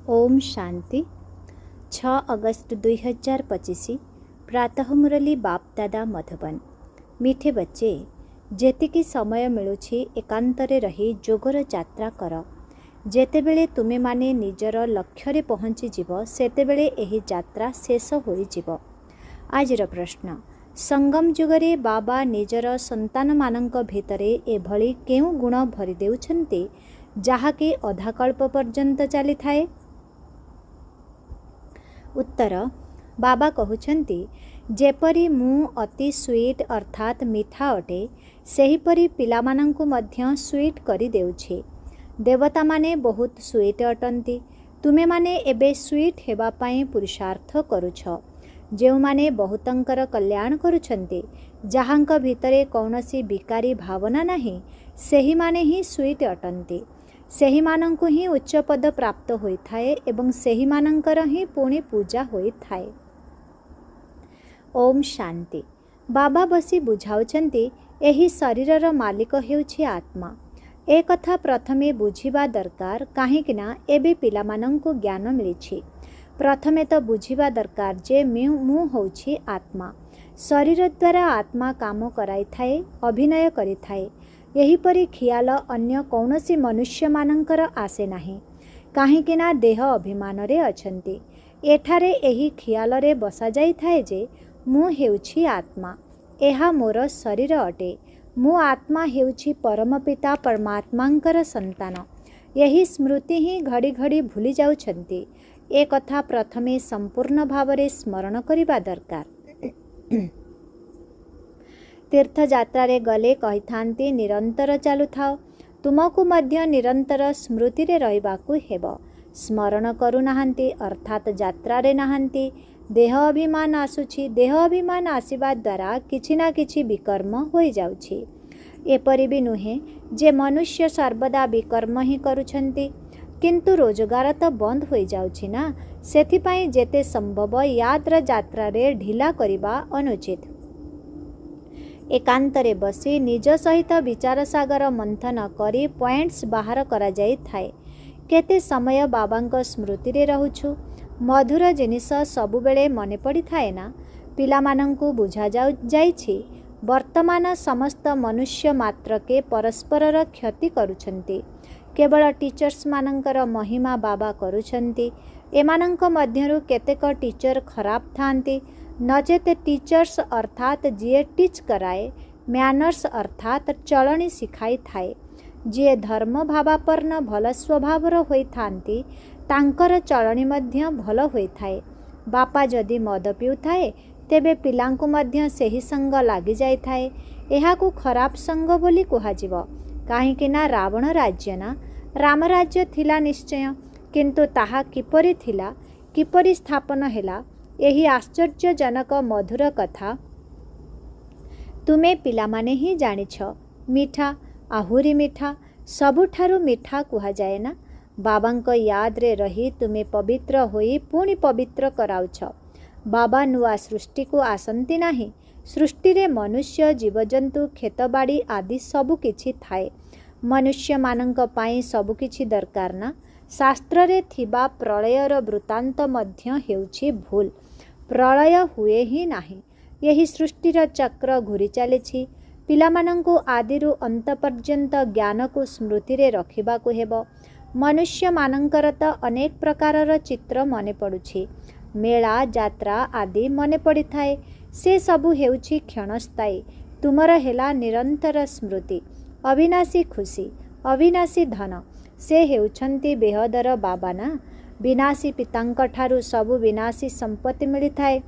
ओम शांति 6 अगस्त 2025 प्रातः मुरली बाप दादा मधुबन। मीठे बच्चे, जेतिकी समय मिलुछि एकांतरे रही जोगर यात्रा कर। जेतेबेले तुमे माने निजर लक्ष्य रे पहुँची जीव सेतेबेले एही यात्रा शेष होई जीव। आजिर प्रश्न, संगम जुगरे बाबा निजर संतान मानंक भितरे एभली केउ गुण भरी देउछन्ति जाहाकि अधाकल्प पर्यंत चली थाए। उत्तर, बाबा कहउछन्ति जेपरी मु अति स्वीट अर्थात मीठा अटे सेहीपरि पिलामानंकु मध्य स्वीट करी देउछि। देवता माने बहुत स्वीट अटंती। तुमे माने एबे स्वीट हेबा पई पुरुषार्थ करुछ। जेउ माने बहुतंकर कल्याण करुछन्ति, जाहांक भितरे कौनसी विकारी भावना नाही, सेही माने ही स्वीट अटंती। सेही मानंकु ही उच्च पद प्राप्त होई थाए एवं सेही मानंकर ही पुणी पूजा होई थाए। ओम शांति। बाबा बसी बुझाउछन्ति एही शरीरर मालिक हेउछि आत्मा। ए कथा प्रथमे बुझिबा दरकार, काहेकिना एबे पिलामानंकु ज्ञान मिलिछि। प्रथमे तो बुझिबा दरकार जे मु होउछि आत्मा। शरीर द्वारा आत्मा काम कराई थाए, अभिनय करि थाए। एहीपरि खियाल अन्य कौनसी मनुष्य मानंकर आसे नाही, काहेकिना देह अभिमान रे अछन्ति। एठारे एही खियाल रे बसा जाई थाए जे मु हेउछि आत्मा, एहा मोर शरीर अटे। मु आत्मा हेउछि परम पिता परमात्मांकर संतान। यही स्मृति ही घड़ी घड़ी भूली जाउछन्ति। ए कथा प्रथमे संपूर्ण भावरे स्मरण करिबा दरकार। तीर्थ यात्रा रे गले कहि थांती निरंतर चालू थाओ। तुमको मध्य निरंतर स्मृति रे रहिबाकु हेबो। स्मरण करू नाहंती अर्थात यात्रा रे नाहंती। देह अभिमान आसुछि। देह अभिमान आसीबा द्वारा किछि ना किछि विकर्म होई जाउछि। एपरि भी नुहे जे मनुष्य सर्वदा विकर्म ही करुछन्ति, किंतु रोजगार तो बंद होई जाउछि ना। सेथिपाई जेते संभव यात्रा यात्रा रे ढिला करिबा अनुचित। एकांतरे बसी निज सहित विचार सागर मंथन करी पॉइंट्स बाहर करा जाई थाए। केते समय बाबांक स्मृति रे रहुछु। मधुर जिनिस सबु बेले मने पड़ी थाए ना। पिलामानंकु बुझा जाइछि वर्तमान समस्त मनुष्य मात्र के परस्परर क्षति करुछन्ति। केवल टीचर्स मानंकर महिमा बाबा करुछन्ति। एमानंक मध्यरु केतेक टीचर खराब थांती। नचेत टीचर्स अर्थात जीए टीच कराए, मैनर्स अर्थात चलनी सिखाई थाए। जीए धर्म भावापर्ण भल स्वभावर होई थांती, तांकर चलनी मध्य भल होई थाए। बापा जदि मद पिउ थाए तेबे पिलांकु मध्य सेही संग लागी जाई थाए। एहाकु खराब संग बोली कुहाजिब, काहेकिना रावण राज्य ना। राम राज्य थिला निश्चय, किंतु ताहा किपरि थिला, किपरि स्थापन हेला, एही आश्चर्यजनक मधुर कथा तुमे पिलामाने ही जानिछ। मीठा आहुरी मीठा, सबुठारु मीठा कुहा जाए ना। बाबांक याद रे रही तुमे पवित्र होई पुणी पवित्र कराउछ। बाबा नुआ सृष्टि को आसंती नाही। सृष्टि रे मनुष्य जीवजंतु खेतबाड़ी आदि सबु किछि थाए। मनुष्य मानंक पाई सबु किछि दरकार ना। शास्त्र रे थिबा प्रलयर वृत्तांत मध्य हेउछि भूल। प्रलय हुए ही नाही। यही सृष्टिर चक्र घुरी चलिछि। पिलामानंकु आदिरु अंत पर्यंत ज्ञान को स्मृति रे रखिबाकु हेबो। मनुष्य मानंकर त अनेक प्रकारर चित्र मने पडुछि। मेला यात्रा आदि मने पड़ी थाए। से सबु हेउछि क्षणस्थायी। तुमर हेला निरंतर स्मृति। अविनाशी खुशी, अविनाशी धन, से हेउछन्ति बेहदर बाबा ना। विनाशी पितांक ठारु सबु विनाशी संपत्ति मिली थाए।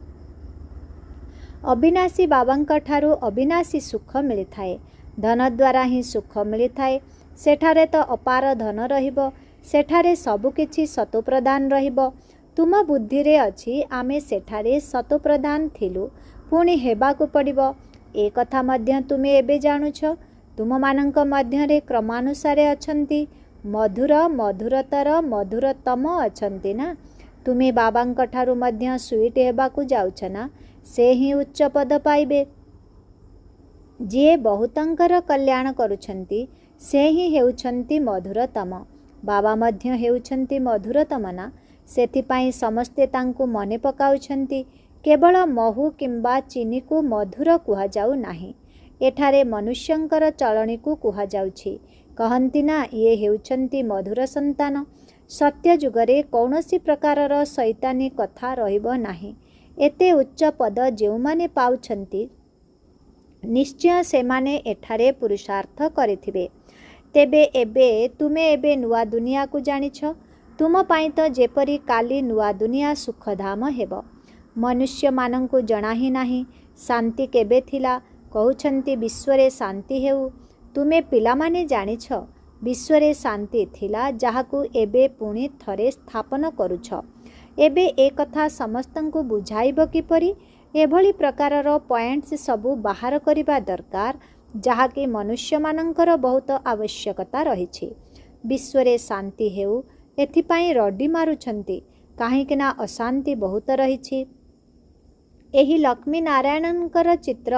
अविनाशी बाबांक ठारु अविनाशी सुख मिली थाए। धन द्वारा ही सुख मिली थाए। सेठारे तो अपार धन रहिबो। सेठारे सबु किछि सतो प्रदान रहिबो। तुम बुद्धि रे अछि आमे सेठारे सतो प्रदान थिलु, पुणी हेबाकु पड़िबो। ए कथा मध्य तुमे एबे जानुछ। तुम मानंक मध्य रे क्रमानुसारे अछन्ति मधुर, मधुरतर, मधुरतम अछन्ति ना। तुमे बाबांक ठारु मध्य स्वीट हेबाकु जाउछ ना। से ही उच्च पद पाइबे। जे बहुतंकर कल्याण करुछन्ति से ही हेउछन्ति मधुरतम। बाबा मध्य हेउछन्ति मधुरतम ना। ସେଥିପାଇଁ ସମସ୍ତେ ତାଙ୍କୁ ମନେ ପକାଉଛନ୍ତି। କେବଳ ମହୁ କିମ୍ବା ଚିନିକୁ ମଧୁର କୁହାଯାଉ ନାହିଁ, ଏଠାରେ ମନୁଷ୍ୟଙ୍କର ଚଳଣିକୁ କୁହାଯାଉଛି। କହନ୍ତି ନା, ଇଏ ହେଉଛନ୍ତି ମଧୁର ସନ୍ତାନ। ସତ୍ୟ ଯୁଗରେ କୌଣସି ପ୍ରକାରର ଶୈତାନୀ କଥା ରହିବ ନାହିଁ। ଏତେ ଉଚ୍ଚ ପଦ ଯେଉଁମାନେ ପାଉଛନ୍ତି, ନିଶ୍ଚୟ ସେମାନେ ଏଠାରେ ପୁରୁଷାର୍ଥ କରିଥିବେ। ତେବେ ତୁମେ ଏବେ ନୂଆ ଦୁନିଆକୁ ଜାଣିଛ। ତୁମ ପାଇଁ ତ ଯେପରି କାଲି ନୂଆ ଦୁନିଆ ସୁଖଧାମ ହେବ। ମନୁଷ୍ୟମାନଙ୍କୁ ଜଣା ହିଁ ନାହିଁ ଶାନ୍ତି କେବେ ଥିଲା। କହୁଛନ୍ତି ବିଶ୍ୱରେ ଶାନ୍ତି ହେଉ। ତୁମେ ପିଲାମାନେ ଜାଣିଛ ବିଶ୍ୱରେ ଶାନ୍ତି ଥିଲା, ଯାହାକୁ ଏବେ ପୁଣି ଥରେ ସ୍ଥାପନ କରୁଛ। ଏବେ ଏ କଥା ସମସ୍ତଙ୍କୁ ବୁଝାଇବ କିପରି? ଏଭଳି ପ୍ରକାରର ପଏଣ୍ଟସ୍ ସବୁ ବାହାର କରିବା ଦରକାର, ଯାହାକି ମନୁଷ୍ୟମାନଙ୍କର ବହୁତ ଆବଶ୍ୟକତା ରହିଛି। ବିଶ୍ୱରେ ଶାନ୍ତି ହେଉ, ଏଥିପାଇଁ ରଡ଼ି ମାରୁଛନ୍ତି, କାହିଁକିନା ଅଶାନ୍ତି ବହୁତ ରହିଛି। ଏହି ଲକ୍ଷ୍ମୀ ନାରାୟଣଙ୍କର ଚିତ୍ର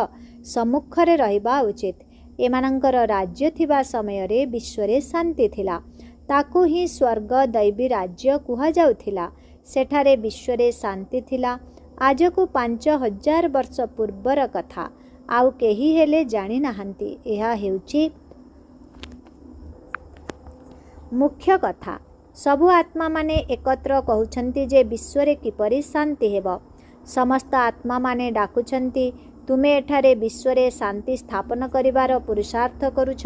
ସମ୍ମୁଖରେ ରହିବା ଉଚିତ। ଏମାନଙ୍କର ରାଜ୍ୟ ଥିବା ସମୟରେ ବିଶ୍ୱରେ ଶାନ୍ତି ଥିଲା। ତାକୁ ହିଁ ସ୍ୱର୍ଗ ଦୈବୀ ରାଜ୍ୟ କୁହାଯାଉଥିଲା। ସେଠାରେ ବିଶ୍ୱରେ ଶାନ୍ତି ଥିଲା। ଆଜକୁ 5000 ବର୍ଷ ପୂର୍ବର କଥା। ଆଉ କେହି ହେଲେ ଜାଣିନାହାନ୍ତି। ଏହା ହେଉଛି ମୁଖ୍ୟ କଥା। ସବୁ ଆତ୍ମାମାନେ ଏକତ୍ର କହୁଛନ୍ତି ଯେ ବିଶ୍ୱରେ କିପରି ଶାନ୍ତି ହେବ। ସମସ୍ତ ଆତ୍ମାମାନେ ଡାକୁଛନ୍ତି, ତୁମେ ଏଠାରେ ବିଶ୍ୱରେ ଶାନ୍ତି ସ୍ଥାପନ କରିବାର ପୁରୁଷାର୍ଥ କରୁଛ।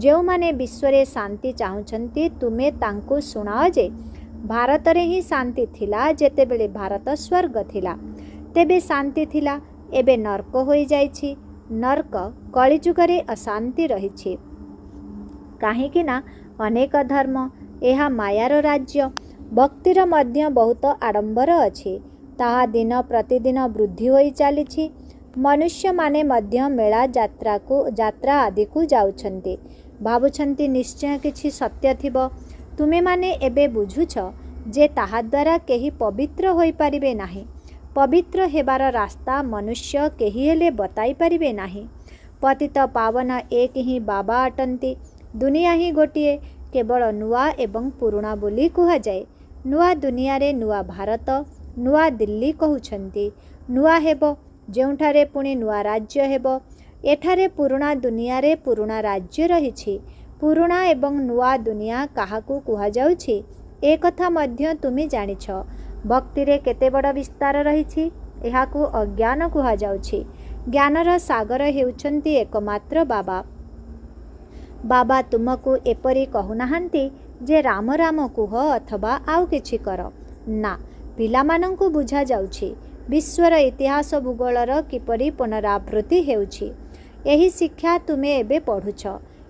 ଯେଉଁମାନେ ବିଶ୍ୱରେ ଶାନ୍ତି ଚାହୁଁଛନ୍ତି, ତୁମେ ତାଙ୍କୁ ଶୁଣାଅ ଯେ ଭାରତରେ ହିଁ ଶାନ୍ତି ଥିଲା ଯେତେବେଳେ ଭାରତ ସ୍ୱର୍ଗ ଥିଲା। ତେବେ ଶାନ୍ତି ଥିଲା, ଏବେ ନର୍କ ହୋଇଯାଇଛି। ନର୍କ କଳିଯୁଗରେ ଅଶାନ୍ତି ରହିଛି। କାହିଁକି ନା ଅନେକ ଧର୍ମ, ଏହା ମାୟାର ରାଜ୍ୟ। ଭକ୍ତିର ମଧ୍ୟ ବହୁତ ଆଡ଼ମ୍ବର ଅଛି। ତାହା ଦିନ ପ୍ରତିଦିନ ବୃଦ୍ଧି ହୋଇ ଚାଲିଛି। ମନୁଷ୍ୟମାନେ ମଧ୍ୟ ମେଳା ଯାତ୍ରା ଆଦିକୁ ଯାଉଛନ୍ତି। ଭାବୁଛନ୍ତି ନିଶ୍ଚୟ କିଛି ସତ୍ୟ ଥିବ। ତୁମେମାନେ ଏବେ ବୁଝୁଛ ଯେ ତାହାଦ୍ୱାରା କେହି ପବିତ୍ର ହୋଇପାରିବେ ନାହିଁ। ପବିତ୍ର ହେବାର ରାସ୍ତା ମନୁଷ୍ୟ କେହି ହେଲେ ବତାଇ ପାରିବେ ନାହିଁ। ପତିତ ପାବନ ଏକ ହିଁ ବାବା ଅଟନ୍ତି। ଦୁନିଆ ହିଁ ଗୋଟିଏ, କେବଳ ନୂଆ ଏବଂ ପୁରୁଣା ବୋଲି କୁହାଯାଏ। ନୂଆ ଦୁନିଆରେ ନୂଆ ଭାରତ, ନୂଆ ଦିଲ୍ଲୀ କହୁଛନ୍ତି। ନୂଆ ହେବ, ଯେଉଁଠାରେ ପୁଣି ନୂଆ ରାଜ୍ୟ ହେବ। ଏଠାରେ ପୁରୁଣା ଦୁନିଆରେ ପୁରୁଣା ରାଜ୍ୟ ରହିଛି। ପୁରୁଣା ଏବଂ ନୂଆ ଦୁନିଆ କାହାକୁ କୁହାଯାଉଛି, ଏ କଥା ମଧ୍ୟ ତୁମେ ଜାଣିଛ। ଭକ୍ତିରେ କେତେ ବଡ଼ ବିସ୍ତାର ରହିଛି। ଏହାକୁ ଅଜ୍ଞାନ କୁହାଯାଉଛି। ଜ୍ଞାନର ସାଗର ହେଉଛନ୍ତି ଏକମାତ୍ର ବାବା। ବାବା ତୁମକୁ ଏପରି କହୁନାହାନ୍ତି ଯେ ରାମ ରାମ କୁହ ଅଥବା ଆଉ କିଛି କର। ନା, ପିଲାମାନଙ୍କୁ ବୁଝାଯାଉଛି ବିଶ୍ୱର ଇତିହାସ ଭୂଗୋଳର କିପରି ପୁନରାବୃତ୍ତି ହେଉଛି। ଏହି ଶିକ୍ଷା ତୁମେ ଏବେ ପଢ଼ୁଛ।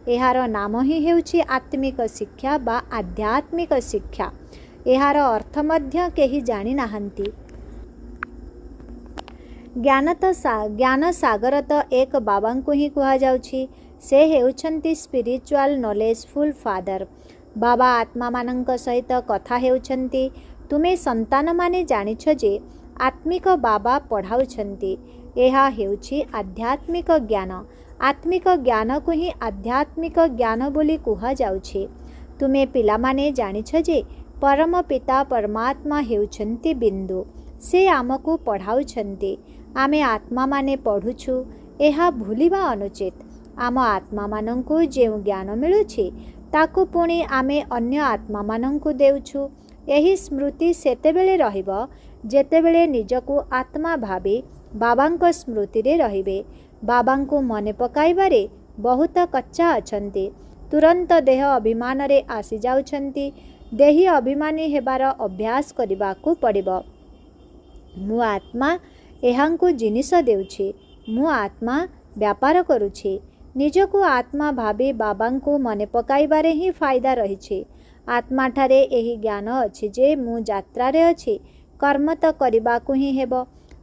ଏହାର ନାମ ହିଁ ହେଉଛି ଆତ୍ମିକ ଶିକ୍ଷା ବା ଆଧ୍ୟାତ୍ମିକ ଶିକ୍ଷା। ଏହାର ଅର୍ଥ ମଧ୍ୟ କେହି ଜାଣିନାହାନ୍ତି। ଜ୍ଞାନ ସାଗର ତ ଏକ ବାବାଙ୍କୁ ହିଁ କୁହାଯାଉଛି। ସେ ହେଉଛନ୍ତି ସ୍ପିରିଚୁଆଲ ନଲେଜଫୁଲ ଫାଦର। ବାବା ଆତ୍ମାମାନଙ୍କ ସହିତ କଥା ହେଉଛନ୍ତି। ତୁମେ ସନ୍ତାନମାନେ ଜାଣିଛ ଯେ ଆତ୍ମିକ ବାବା ପଢ଼ାଉଛନ୍ତି। ଏହା ହେଉଛି ଆଧ୍ୟାତ୍ମିକ ଜ୍ଞାନ। ଆତ୍ମିକ ଜ୍ଞାନକୁ ହିଁ ଆଧ୍ୟାତ୍ମିକ ଜ୍ଞାନ ବୋଲି କୁହାଯାଉଛି। ତୁମେ ପିଲାମାନେ ଜାଣିଛ ଯେ ପରମ ପିତା ପରମାତ୍ମା ହେଉଛନ୍ତି ବିନ୍ଦୁ। ସେ ଆମକୁ ପଢ଼ାଉଛନ୍ତି। ଆମେ ଆତ୍ମାମାନେ ପଢ଼ୁଛୁ। ଏହା ଭୁଲିବା ଅନୁଚିତ। ଆମ ଆତ୍ମାମାନଙ୍କୁ ଯେଉଁ ଜ୍ଞାନ ମିଳୁଛି, ତାକୁ ପୁଣି ଆମେ ଅନ୍ୟ ଆତ୍ମାମାନଙ୍କୁ ଦେଉଛୁ। ଏହି ସ୍ମୃତି ସେତେବେଳେ ରହିବ ଯେତେବେଳେ ନିଜକୁ ଆତ୍ମା ଭାବି ବାବାଙ୍କ ସ୍ମୃତିରେ ରହିବେ। ବାବାଙ୍କୁ ମନେ ପକାଇବାରେ ବହୁତ କଚ୍ଚା ଅଛନ୍ତି। ତୁରନ୍ତ ଦେହ ଅଭିମାନରେ ଆସିଯାଉଛନ୍ତି। ଦେହୀ ଅଭିମାନୀ ହେବାର ଅଭ୍ୟାସ କରିବାକୁ ପଡ଼ିବ। ମୁଁ ଆତ୍ମା ଏହାଙ୍କୁ ଜିନିଷ ଦେଉଛି। ମୁଁ ଆତ୍ମା ବ୍ୟାପାର କରୁଛି। ନିଜକୁ ଆତ୍ମା ଭାବି ବାବାଙ୍କୁ ମନେ ପକାଇବାରେ ହିଁ ଫାଇଦା ରହିଛି। ଆତ୍ମାଠାରେ ଏହି ଜ୍ଞାନ ଅଛି ଯେ ମୁଁ ଯାତ୍ରାରେ ଅଛି। କର୍ମ ତ କରିବାକୁ ହିଁ ହେବ।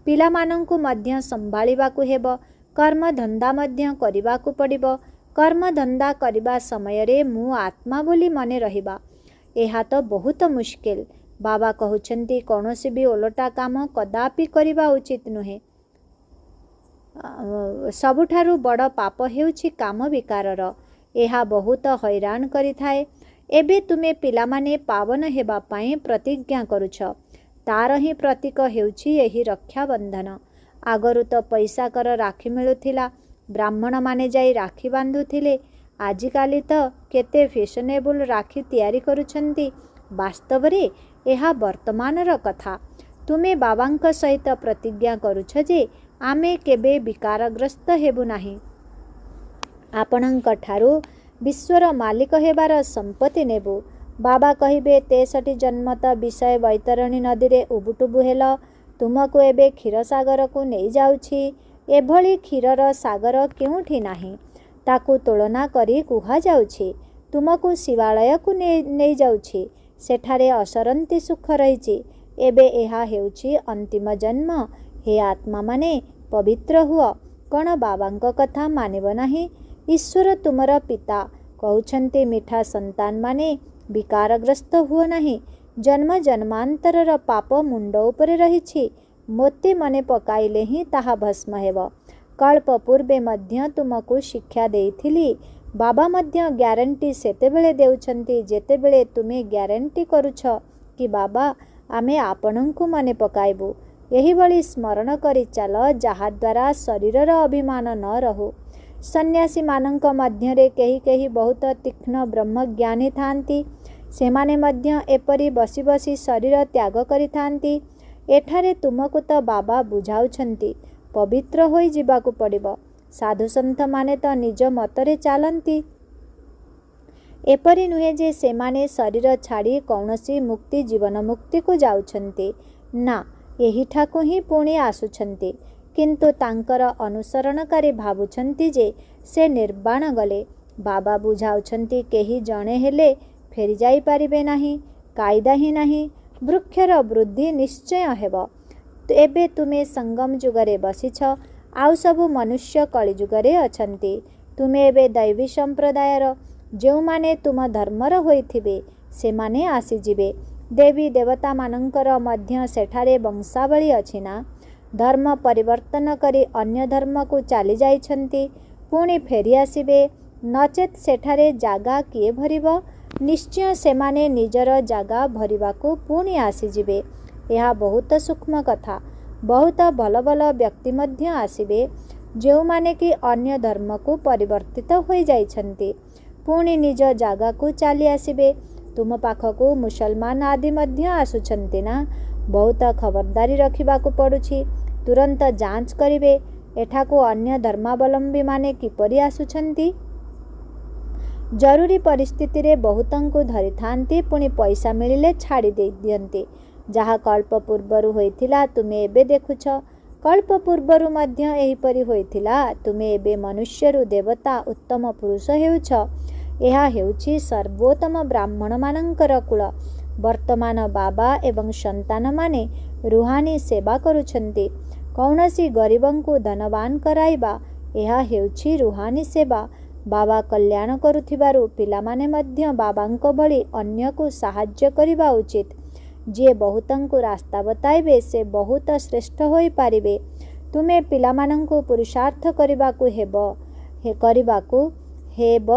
ପିଲାମାନଙ୍କୁ ମଧ୍ୟ ସମ୍ଭାଳିବାକୁ ହେବ। କର୍ମଧନ୍ଦା ମଧ୍ୟ କରିବାକୁ ପଡ଼ିବ। କର୍ମଧନ୍ଦା କରିବା ସମୟରେ ମୁଁ ଆତ୍ମା ବୋଲି ମନେ ରହିବା, ଏହା ତ ବହୁତ ମୁସ୍କିଲ। ବାବା କହୁଛନ୍ତି କୌଣସି ବି ଓଲଟା କାମ କଦାପି କରିବା ଉଚିତ ନୁହେଁ। ସବୁଠାରୁ ବଡ଼ ପାପ ହେଉଛି କାମ ବିକାରର। ଏହା ବହୁତ ହଇରାଣ କରିଥାଏ। एबे तुमे पिलामाने पावन हेबा पाई प्रतिज्ञा करुछ। तार ही प्रतीक हेउछि एही रक्षाबंधन। आगरु तो पैसा कर राखी मिलुथिला, ब्राह्मण माने जाई राखी बांधुथिले। आजिकाली तो केते फैशनेबल राखी तैयारी करुछंती। वास्तव रे एहा वर्तमानर कथा। तुमे बाबांक सहित प्रतिज्ञा करुछ जे आमे केबे विकारग्रस्त हेबु नाही। आपणଙ୍କ ଠାରୁ विश्वर मालिक हेबार संपत्ति नेबु। बाबा कहिबे 63 जन्मत विषय बैतरणी नदी रे उबुटुबु हेल, तुमको एबे क्षीर सागर को नहीं जाउछि। एभली क्षीरर सागर केउठी नाही, ताकू तुलना करी कुहा जाउछि। तुमको शिवालय को नहीं जाउछि, सेठारे असरंती सुख रहिछि। एबे एहा हेउछि अंतिम जन्म। हे आत्मा माने पवित्र हुआ। कौन बाबांक कथा मानिब नाही? ईश्वर तुमर पिता कहउछंती मिठा संतान माने विकारग्रस्त हुओ नाही। जन्म जन्मांतरर पाप मुंड उपरे रहिछि। मोते मने पकाइले ही ताहा भस्म हेब। कल्प पूर्वे मध्य तुमको शिक्षा देइथिली। बाबा मध्य ग्यारंटी सेतेबेले देउछंती जेतेबेले तुमे ग्यारंटी करुछ कि बाबा आमे आपणंकु मने पकाइबु। एही भली स्मरण करी चाल, जहा द्वारा शरीरर अभिमान न रहु। सन्यासी मानंक मध्यरे केही केही बहुत तीक्ष्ण ब्रह्मज्ञानी थांती। सेमाने मध्य एपरी बसी बसी शरीर त्याग करि थांती। एठारे तुमको तो बाबा बुझाउछंती पवित्र होई जिबाकु पड़िबो। साधु संत माने तो निज मतरे चालंती। एपरी नुहे जे सेमाने शरीर छाड़ी कौनसी मुक्ति जीवन मुक्ति को जाउछंती। ना, एही ठाकु ही पुणी आसुछंती। किंतु तांकर अनुसरणकारी भावुछंती जे से निर्वाण गले। बाबा बुझाउछंती केही जणे हेले फेरी जाई पारिबे नाही। कायदा ही नाही। वृक्षर वृद्धि निश्चय हेब। एबे तुमे संगम जुगरे बसिछ, आउ सबु मनुष्य कली जुगरे अछंती। तुमे एबे दैवी संप्रदायर जो माने तुम धर्मर होइथिबे सेमाने आसीजिबे। देवी देवता मानंकर मध्य सेठारे वंशावली अछि ना। धर्म परिवर्तन करी अन्य धर्म को चली जाइछंती, पुणी फेरी आसिबे। नचेत सेठारे जागा किए भरिब? निश्चय सेमाने निजर जागा भरिबाकू पुणी आसीजिबे। यह बहुत सूक्ष्म कथा। बहुत भल भल व्यक्ति मध्य आसिबे जो माने कि अन्य धर्म को परिवर्तित हो जाइछंती, पुणी निज जागा को चली आसिबे। तुम पाखकू मुसलमान आदि मध्य आसुछंती ना। बहुत खबरदारी रखिबाकू पड़ुछि। तुरंत जांच करिवे एठाकू अन्य धर्मावलंबी माने किपरि आसुछंती। जरूरी परिस्थिति रे बहुतंकु धरि थांती, पुणी पैसा मिलिले छाड़ी दे दियंती। जहा कल्प पूर्वरु होइथिला तुमे एबे देखुछ। कल्प पूर्वरु मध्य एहिपरि होइथिला। तुमे एबे मनुष्यरु देवता उत्तम पुरुष हेउछ। एहा हेउछि सर्वोत्तम ब्राह्मण मानंकर कुल। वर्तमान बाबा एवं संतान माने रुहानी सेवा करुछंती। कौनसी गरीबंकु धनवान कराइबा एहा हेउछि रुहानी सेवा। बाबा कल्याण करुथिबारु पिलामाने मध्य बाबांको भली अन्यकु साहाय्य करिबा उचित। जे बहुतंकु रास्ता बताइबे से बहुत श्रेष्ठ होई पारिबे। तुमे पिलामानंकु पुरुषार्थ करिबाकु हेब,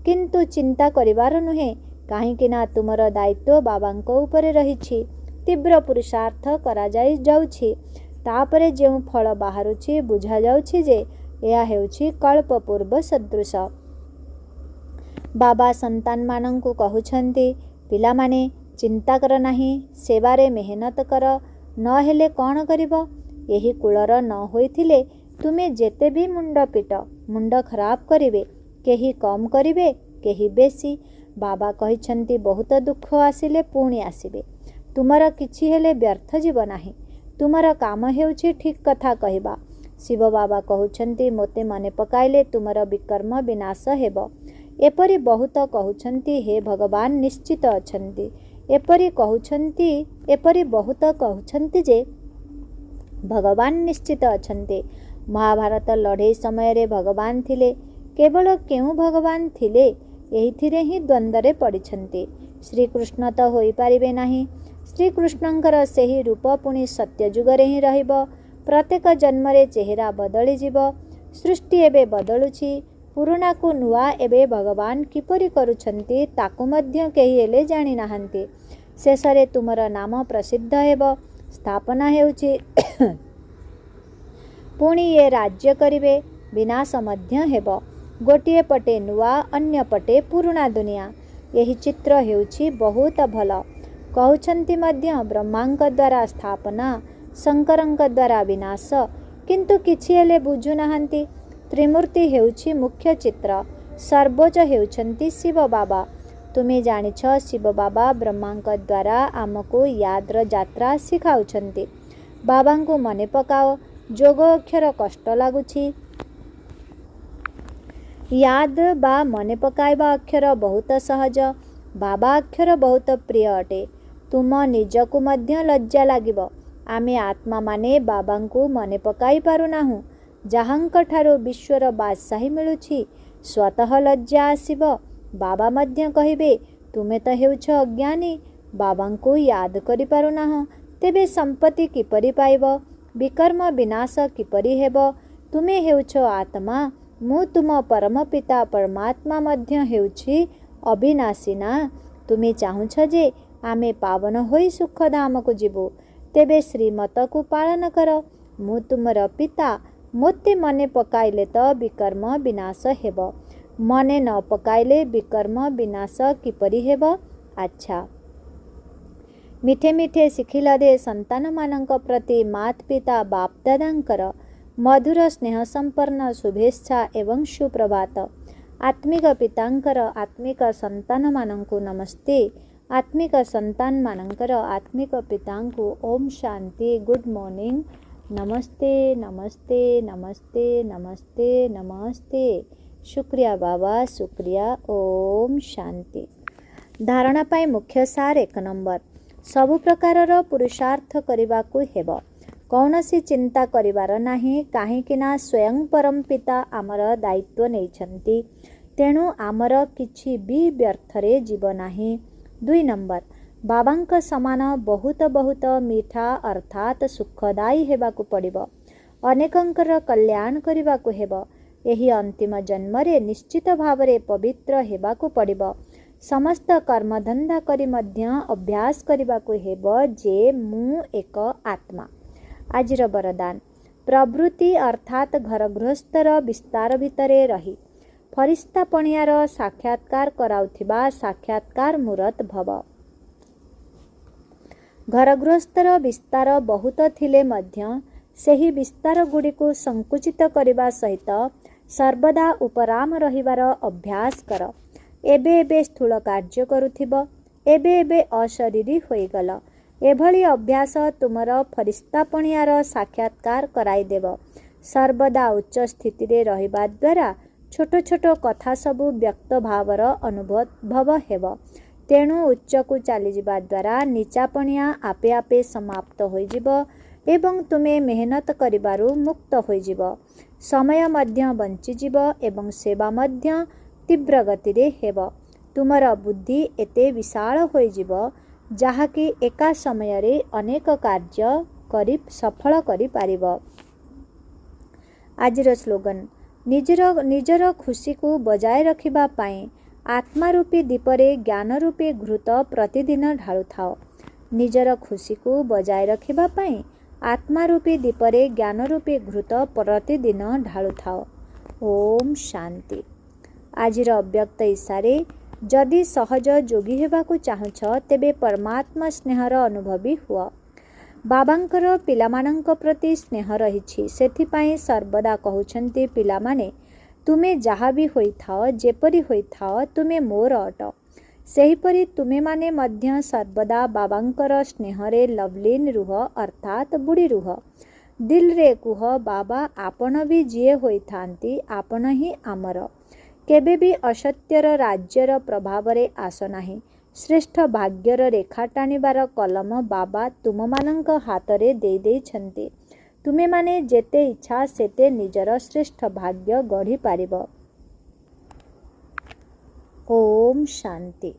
किंतु चिंता करिबार नुहे। काहेकि ना तुमर दायित्व बाबांको उपरे रहिछि। तीव्र पुरुषार्थ करा जाउछि, तापरे जेउ फल बाहरुछि बुझा जाउछि जे एहा हेउछि कल्प पूर्व सदृश। बाबा संतान मानंकु कहुछंती, पिलामाने चिंता कर नाही, सेवारे मेहनत कर, न हेले कौन करिब? एही कुलर न होइथिले तुमे जेते भी मुंड पिट, मुंड खराब करिवे। केही कम करिवे, केही बेसी। बाबा कहिछंती बहुत दुख आसिले पुणी आसिबे। तुमर किछि हेले व्यर्थ जीव नाही। तुमर काम हेउछि ठीक कथा कहिबा। शिव बाबा कहुछंती मोते मने पकाइले तुमर विकर्म विनाश हेब। एपरि बहुत कहुछंती हे भगवान निश्चित अछंती। एपरि बहुत कहुछंती जे भगवान निश्चित अछंती। महाभारत लड़ाई समय रे भगवान थिले। केवल केउ भगवान थिले एहिथिरे ही द्वंद्वरे पड़िछंती। श्रीकृष्ण तो होई पारिबे नाही। श्रीकृष्णंकर सेही रूप पुणी सत्य जुगरे ही रहिब। प्रत्येक जन्मरे चेहरा बदली जीव। सृष्टि एबे बदलुछि। पुराणाକୁ ନୂଆ ଏବେ ଭଗବାନ କିପରି କରୁଛନ୍ତି ତାକୁ ମଧ୍ୟ କେହି ହେଲେ ଜାଣିନାହାନ୍ତି। ଶେଷରେ ତୁମର ନାମ ପ୍ରସିଦ୍ଧ ହେବ। ସ୍ଥାପନା ହେଉଛି ପୁଣି ଏ ରାଜ୍ୟ କରିବେ, ବିନାଶ ମଧ୍ୟ ହେବ। ଗୋଟିଏ ପଟେ ନୂଆ, ଅନ୍ୟ ପଟେ ପୁରୁଣା ଦୁନିଆ। ଏହି ଚିତ୍ର ହେଉଛି ବହୁତ ଭଲ। କହୁଛନ୍ତି ମଧ୍ୟ ବ୍ରହ୍ମାଙ୍କ ଦ୍ୱାରା ସ୍ଥାପନା, ଶଙ୍କରଙ୍କ ଦ୍ୱାରା ବିନାଶ, କିନ୍ତୁ କିଛି ହେଲେ ବୁଝୁନାହାନ୍ତି। ତ୍ରିମୂର୍ତ୍ତି ହେଉଛି ମୁଖ୍ୟ ଚିତ୍ର। ସର୍ବୋଚ୍ଚ ହେଉଛନ୍ତି ଶିବ ବାବା। ତୁମେ ଜାଣିଛ ଶିବ ବାବା ବ୍ରହ୍ମାଙ୍କ ଦ୍ୱାରା ଆମକୁ ୟାଦ୍ର ଯାତ୍ରା ଶିଖାଉଛନ୍ତି। ବାବାଙ୍କୁ ମନେ ପକାଅ। ଯୋଗ ଅକ୍ଷର କଷ୍ଟ ଲାଗୁଛି। ୟାଦ ବା ମନେ ପକାଇବା ଅକ୍ଷର ବହୁତ ସହଜ। ବାବା ଅକ୍ଷର ବହୁତ ପ୍ରିୟ ଅଟେ। ତୁମ ନିଜକୁ ମଧ୍ୟ ଲଜ୍ଜା ଲାଗିବ। ଆମେ ଆତ୍ମାମାନେ ବାବାଙ୍କୁ ମନେ ପକାଇ ପାରୁନାହୁଁ। ଯାହାଙ୍କଠାରୁ ବିଶ୍ୱର ବାଦଶାହୀ ମିଳୁଛି, ସ୍ୱତଃ ଲଜ୍ଜା ଆସିବ। ବାବା ମଧ୍ୟ କହିବେ, ତୁମେ ତ ହେଉଛ ଅଜ୍ଞାନୀ, ବାବାଙ୍କୁ ୟାଦ କରିପାରୁନାହଁ, ତେବେ ସମ୍ପତ୍ତି କିପରି ପାଇବ? ବିକର୍ମ ବିନାଶ କିପରି ହେବ? ତୁମେ ହେଉଛ ଆତ୍ମା। ମୁଁ ତୁମ ପରମ ପିତା ପରମାତ୍ମା ମଧ୍ୟ ହେଉଛି ଅବିନାଶୀ ନା? ତୁମେ ଚାହୁଁଛ ଯେ ଆମେ ପାବନ ହୋଇ ସୁଖଧାମକୁ ଯିବୁ, ତେବେ ଶ୍ରୀମତକୁ ପାଳନ କର। ମୁଁ ତୁମର ପିତା। ମୋତେ ମନେ ପକାଇଲେ ତ ବିକର୍ମ ବିନାଶ ହେବ। ମନେ ନ ପକାଇଲେ ବିକର୍ମ ବିନାଶ କିପରି ହେବ? ଆଚ୍ଛା, ମିଠେ ମିଠେ ଶିଖିଲ ଦେ ସନ୍ତାନମାନଙ୍କ ପ୍ରତି ମାତ ପିତା ବାପ ଦାଦାଙ୍କର ମଧୁର ସ୍ନେହ ସମ୍ପନ୍ନ ଶୁଭେଚ୍ଛା ଏବଂ ସୁପ୍ରଭାତ। ଆତ୍ମିକ ପିତାଙ୍କର ଆତ୍ମିକ ସନ୍ତାନମାନଙ୍କୁ ନମସ୍ତେ। ଆତ୍ମିକ ସନ୍ତାନମାନଙ୍କର ଆତ୍ମିକ ପିତାଙ୍କୁ ଓମ୍ ଶାନ୍ତି। Good morning. ନମସ୍ତେ ନମସ୍ତେ ନମସ୍ତେ ନମସ୍ତେ ନମସ୍ତେ। ଶୁକ୍ରିୟା ବାବା, ଶୁକ୍ରିୟା। ଓମ୍ ଶାନ୍ତି। ଧାରଣା ପାଇଁ ମୁଖ୍ୟ ସାର 1 ନମ୍ବର। ସବୁ ପ୍ରକାରର ପୁରୁଷାର୍ଥ କରିବାକୁ ହେବ। କୌଣସି ଚିନ୍ତା କରିବାର ନାହିଁ, କାହିଁକିନା ସ୍ୱୟଂ ପରମ ପିତା ଆମର ଦାୟିତ୍ୱ ନେଇଛନ୍ତି। ତେଣୁ ଆମର କିଛି ବି ବ୍ୟର୍ଥରେ ଯିବ ନାହିଁ। 2 ନମ୍ବର। ବାବାଙ୍କ ସମାନ ବହୁତ ବହୁତ ମିଠା ଅର୍ଥାତ୍ ସୁଖଦାୟୀ ହେବାକୁ ପଡ଼ିବ। ଅନେକଙ୍କର କଲ୍ୟାଣ କରିବାକୁ ହେବ। ଏହି ଅନ୍ତିମ ଜନ୍ମରେ ନିଶ୍ଚିତ ଭାବରେ ପବିତ୍ର ହେବାକୁ ପଡ଼ିବ। ସମସ୍ତ କର୍ମଧନ୍ଦା କରି ମଧ୍ୟ ଅଭ୍ୟାସ କରିବାକୁ ହେବ ଯେ ମୁଁ ଏକ ଆତ୍ମା। ଆଜିର ବରଦାନ। ପ୍ରବୃତ୍ତି ଅର୍ଥାତ୍ ଘର ଗୃହସ୍ଥର ବିସ୍ତାର ଭିତରେ ରହି ଫରିସ୍ତା ପଣିଆର ସାକ୍ଷାତକାର କରାଉଥିବା ସାକ୍ଷାତକାର ମୂରତ ଭବ। ଘର ଗୃହସ୍ଥର ବିସ୍ତାର ବହୁତ ଥିଲେ ମଧ୍ୟ ସେହି ବିସ୍ତାର ଗୁଡ଼ିକୁ ସଂକୁଚିତ କରିବା ସହିତ ସର୍ବଦା ଉପରାମ ରହିବାର ଅଭ୍ୟାସ କର। ଏବେ ଏବେ ସ୍ଥୂଳ କାର୍ଯ୍ୟ କରୁଥିବ, ଏବେ ଏବେ ଅଶରୀରୀ ହୋଇଗଲ। ଏଭଳି ଅଭ୍ୟାସ ତୁମର ଫରିସ୍ତା ପଣିଆର ସାକ୍ଷାତକାର କରାଇଦେବ। ସର୍ବଦା ଉଚ୍ଚ ସ୍ଥିତିରେ ରହିବା ଦ୍ୱାରା ଛୋଟ ଛୋଟ କଥା ସବୁ ବ୍ୟକ୍ତ ଭାବର ଅନୁଭବ ହେବ। ତେଣୁ ଉଚ୍ଚକୁ ଚାଲିଯିବା ଦ୍ୱାରା ନିଚାପଣିଆ ଆପେ ଆପେ ସମାପ୍ତ ହୋଇଯିବ ଏବଂ ତୁମେ ମେହନତ କରିବାରୁ ମୁକ୍ତ ହୋଇଯିବ। ସମୟ ମଧ୍ୟ ବଞ୍ଚିଯିବ ଏବଂ ସେବା ମଧ୍ୟ ତୀବ୍ର ଗତିରେ ହେବ। ତୁମର ବୁଦ୍ଧି ଏତେ ବିଶାଳ ହୋଇଯିବ ଯାହାକି ଏକା ସମୟରେ ଅନେକ କାର୍ଯ୍ୟ କରି ସଫଳ କରିପାରିବ। ଆଜିର ସ୍ଲୋଗାନ। ନିଜର ଖୁସିକୁ ବଜାୟ ରଖିବା ପାଇଁ ଆତ୍ମାରୂପୀ ଦୀପରେ ଜ୍ଞାନରୂପୀ ଘୃତ ପ୍ରତିଦିନ ଢାଳୁଥାଅ। ନିଜର ଖୁସିକୁ ବଜାୟ ରଖିବା ପାଇଁ ଆତ୍ମାରୂପୀ ଦୀପରେ ଜ୍ଞାନରୂପୀ ଘୃତ ପ୍ରତିଦିନ ଢାଳୁଥାଅ। ଓମ୍ ଶାନ୍ତି। ଆଜିର ଅବ୍ୟକ୍ତ ଇଶାରେ ଯଦି ସହଜ ଯୋଗୀ ହେବାକୁ ଚାହୁଁଛ, ତେବେ ପରମାତ୍ମା ସ୍ନେହର ଅନୁଭବୀ ହୁଅ। ବାବାଙ୍କର ପିଲାମାନଙ୍କ ପ୍ରତି ସ୍ନେହ ରହିଛି। ସେଥିପାଇଁ ସର୍ବଦା କହୁଛନ୍ତି, ପିଲାମାନେ, ତୁମେ ଯାହା ବି ହୋଇଥାଅ, ଯେପରି ହୋଇଥାଅ, ତୁମେ ମୋର ଅଟ। ସେହିପରି ତୁମେମାନେ ମଧ୍ୟ ସର୍ବଦା ବାବାଙ୍କର ସ୍ନେହରେ ଲଭ୍ଲିନ୍ ରୁହ ଅର୍ଥାତ୍ ବୁଡ଼ି ରୁହ। ଦିଲ୍ରେ କୁହ, ବାବା ଆପଣ ବି ଯିଏ ହୋଇଥାନ୍ତି, ଆପଣ ହିଁ ଆମର। କେବେ ବି ଅସତ୍ୟର ରାଜ୍ୟର ପ୍ରଭାବରେ ଆସ ନାହିଁ। ଶ୍ରେଷ୍ଠ ଭାଗ୍ୟର ରେଖା ଟାଣିବାର କଲମ ବାବା ତୁମମାନଙ୍କ ହାତରେ ଦେଇଛନ୍ତି। ତୁମେମାନେ ଯେତେ ଇଚ୍ଛା ସେତେ ନିଜର ଶ୍ରେଷ୍ଠ ଭାଗ୍ୟ ଗଢ଼ିପାରିବ। ଓମ୍ ଶାନ୍ତି।